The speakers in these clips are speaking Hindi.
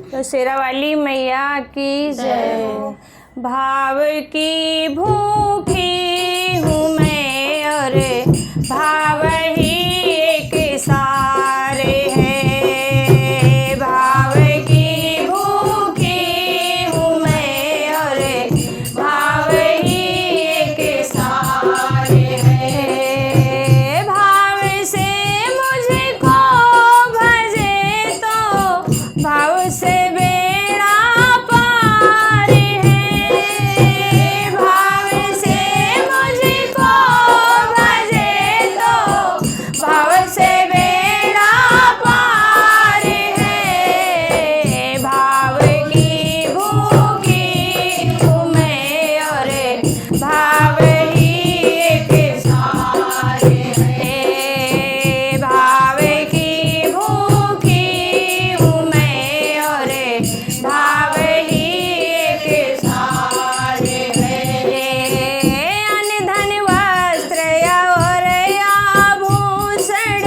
तो शेरावाली मैया की जय। भाव की भूखी हूँ मैं और भाव ही एक सारे है। भाव की भूखी हूँ मैं और भाव ही एक सारे है। भाव से मुझको भजे तो भाव से बेड़ा पार है। भाव से मुझको भजे तो भाव से बेड़ा पार है। भाव की भूखी हूँ मैं और भाव ही एक सारे है। भाव की भूखी हूँ मैं और भाव ही एक सारे है। अन्न धन वस्त्र और आभूषण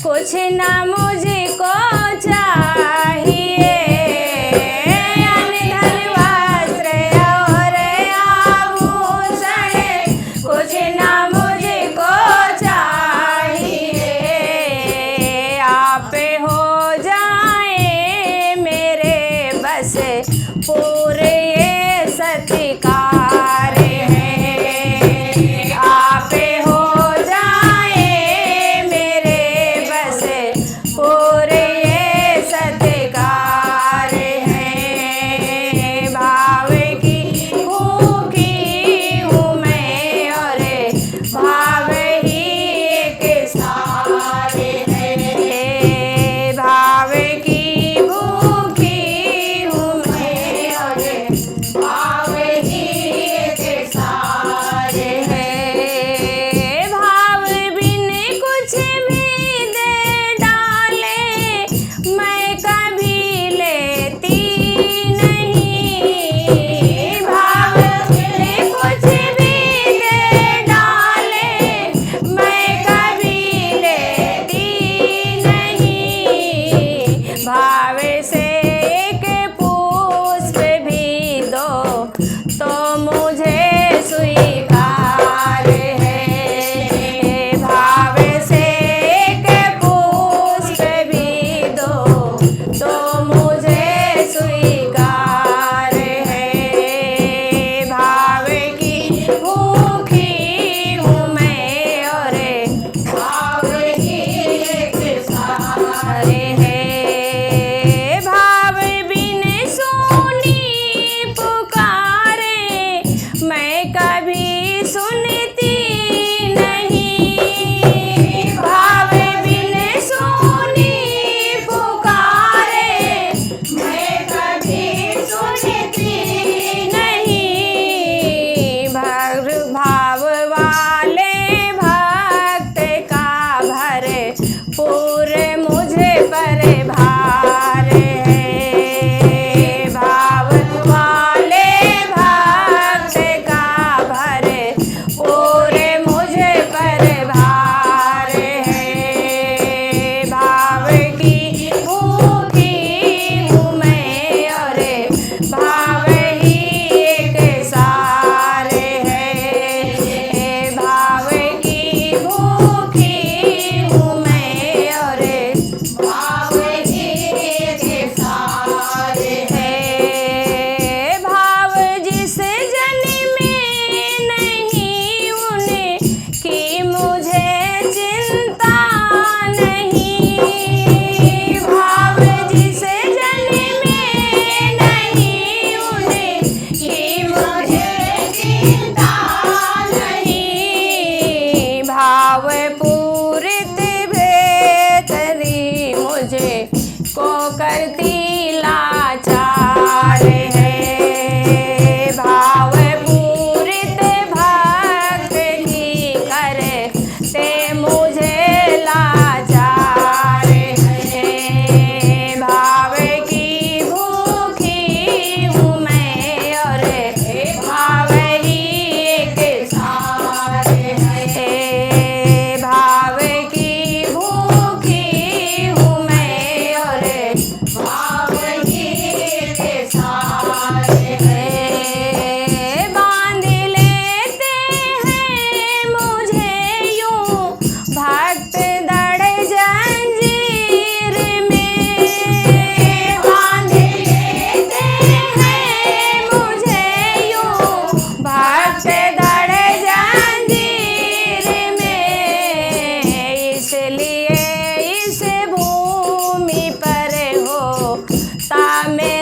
कुछ न मुझको चाहिए। अन्न धन वस्त्र और आभूषण कुछ न मुझको चाहिए। आप हो जाए मेरे बस पूरे ये सत्कार है। आप हो जाए मेरे बस पूरे ये सत्कार है। भाव की भूखी हूँ मैं और भाव ही एक सारे है। भाव की भूखी हूँ मैं और में